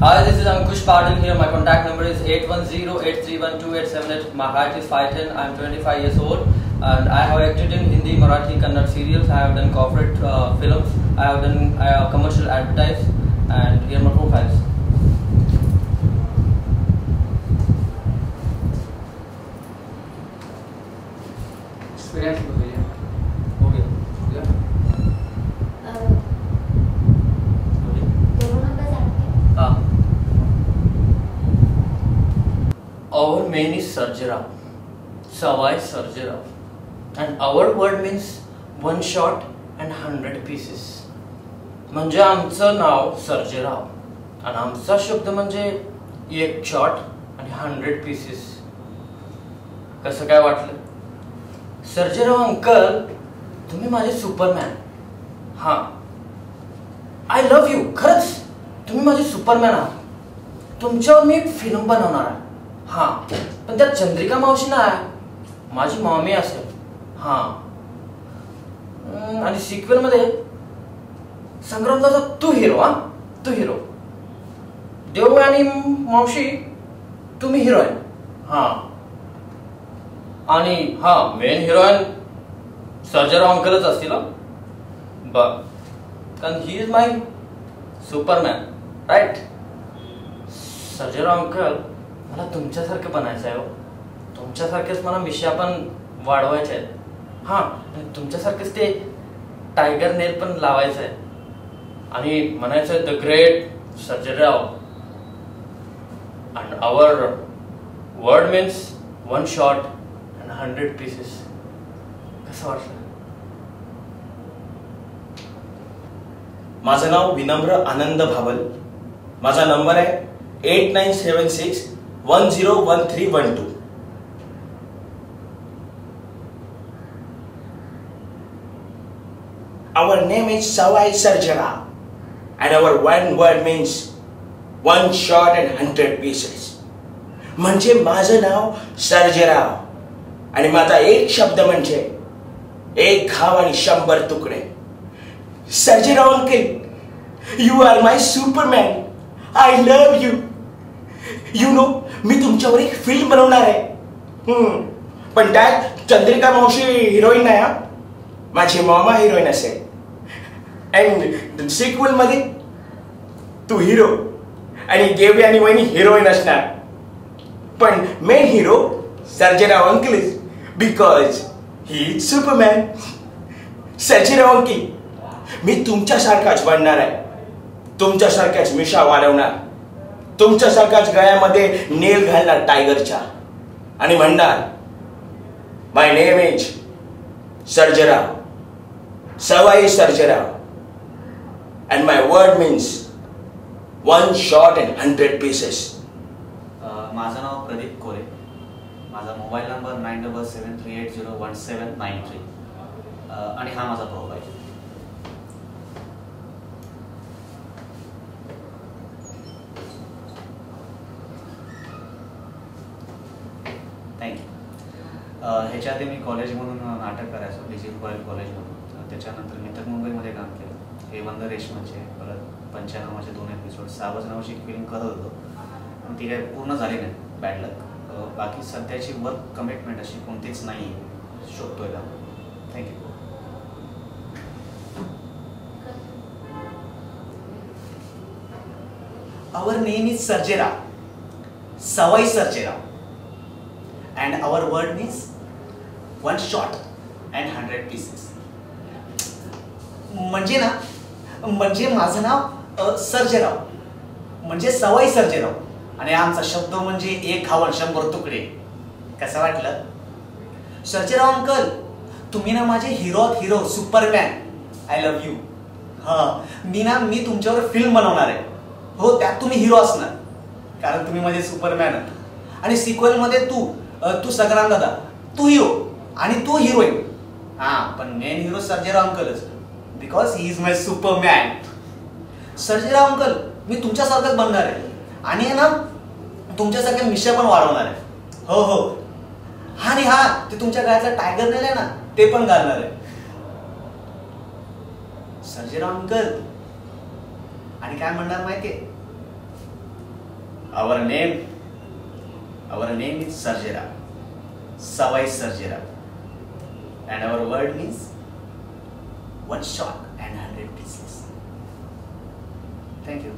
Hi, this is Ankush Padil here. My contact number is 810-831-2878. My height is 5'10". I am 25 years old and I have acted in Hindi, Marathi, Kannada serials. I have done corporate films. I have done commercial advertise, and here are my profiles. Experience में भैया Okay. Yeah. दोनों number आपके Our main is Sarjara, Savai Sarjara, and our word means one shot and 100 pieces. म्हणजे आमचं नाव सर्जेराव आणि आमचा शब्द म्हणजे एक शॉट आणि 100 पीसेस. कसं काय वाटलं? सर्जेराव अंकल, तुम्ही माझे सुपरमॅन. हां, आय लव्ह यू. खरंच तुम्ही माझे सुपरमॅन आहात. तुमच्यावर मी एक फिल्म बनवणार आहे. हां, पण त्यात चंद्रिका मावशी नाही, माझी मम्मी असेल. हां, आणि सिक्वेल मध्ये संग्रामदाचा तू हिरो. हा, तू हिरो. देव आणि मावशी तुम्ही हिरोईन. हां, आणि हा मेन हिरोईन सर्जेराव अंकलच असतील. बघ, कारण he is my superman, right? Sarjerao uncle, मला तुमच्यासारखं बनायचं आहे. तुमच्यासारखेच मला मिशा पण वाढवायचे आहेत. हां, आणि तुमच्यासारखेच ते टायगर नेल पण लावायचं आहे आणि म्हणायचं आहे the great Sarjerao. And our word means one shot 100 pieces. कसं वाटलं? माझं नाव विनम्र आनंद भावल. माझा नंबर आहे 8976101312. Our name is Savai Sarjara and our one word means one shot and 100 pieces. म्हणजे माझं नाव सर्जेराव आणि माझा एक शब्द म्हणजे एक घाव आणि 100 तुकडे. Sarjerao uncle, you are my superman. I love you. You know, मी तुमच्यावर एक फिल्म बनवणार आहे. पण त्यात चंद्रिका मावशी हिरोईन नाही. हा, माझी मामा हिरोईन असेल. अँड सिक्वल मध्ये तू हिरो आणि देवी आणि वहिनी हिरोईन असणार. पण main hero Sarjerao uncle is because he is superman. Sarjerao uncle, मी तुमच्यासारखाच बनणार आहे. तुमच्यासारख्याच मिशा वाढवणार, तुमच्यासारखाच गळ्यामध्ये नेल घालणार टायगरच्या आणि म्हणणार my name is Sarjerao, Sawai Sarjerao, and my word means one shot and 100 pieces. माझं नाव प्रदीप कोरे. माझा मोबाईल नंबर 9773801793 आणि हा माझा प्रोफाईल. थँक्यू. ह्याच्या आधी मी कॉलेजमधून नाटक करायचो, डीजी रॉयल कॉलेजमधून. त्याच्यानंतर मी तर मुंबईमध्ये काम केलं. हे वंद रेशमाचे, परत पंचनामाचे 2 एपिसोड, सावज नावाची एक फिल्म करत होतो, पण ती काही पूर्ण झाली नाही, बॅड लक. बाकी सध्याची वर्क कमिटमेंट अशी कोणतीच नाही शोधतोय का. Thank you. Our name is Sarjera, Savai Sarjera, and our word means one shot and 100 pieces. म्हणजे ना, म्हणजे माझं नाव सर्जेराव म्हणजे सवाई सर्जेराव आणि आमचा शब्द म्हणजे एक घावन 100 तुकडे. कसं वाटलं? सर्जेराव अंकल, तुम्ही ना माझे hero Superman. I love you. हां, मी तुमच्यावर फिल्म बनवणार आहे. हो, त्यात तुम्ही हिरो असणार कारण तुम्ही माझे सुपरमॅन आहात. आणि सिक्वल मध्ये तू संग्राम दादा, तू हिरो आणि तू हिरोईन. हां, पण मेन हिरो सर्जेराव अंकलच because he is my superman. Sarjerao uncle, मी तुमच्यासारखंच बनणार आहे आणि ना तुमच्यासारख्या मिशा पण वाढवणार आहे. हो हो, आणि हा ते तुमच्या गळ्यातला टायगर नेल आहे ना, ते पण घालणार आहे. सर्जेराव अंकल, आणि काय म्हणणार माहितीये, Our name is Sarjera, Savai Sarjera, and our word means one shot and 100 pieces. Thank you.